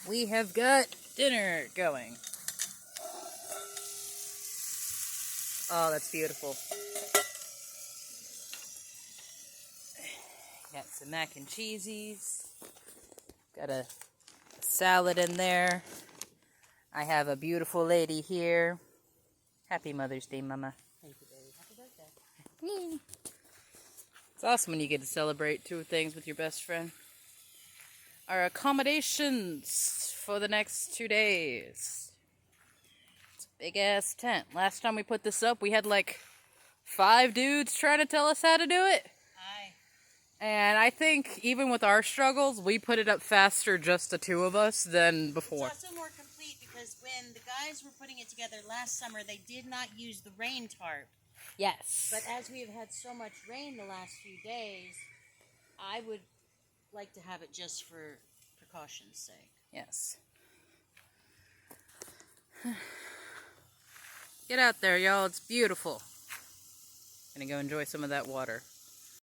We have got dinner going. Oh, that's beautiful. Got some mac and cheesies. Got a salad in there. I have a beautiful lady here. Happy Mother's Day, Mama. Thank you, baby. Happy birthday. It's awesome when you get to celebrate two things with your best friend. Our accommodations for the next 2 days. It's a big ass tent. Last time we put this up, we had like 5 dudes trying to tell us how to do it. Aye. And I think even with our struggles, we put it up faster, just the 2 of us, than before. It's also more complete because when the guys were putting it together last summer, they did not use the rain tarp. Yes. But as we have had so much rain the last few days, I would like to have it just for precaution's sake. Yes. Get out there, y'all. It's beautiful. Gonna go enjoy some of that water.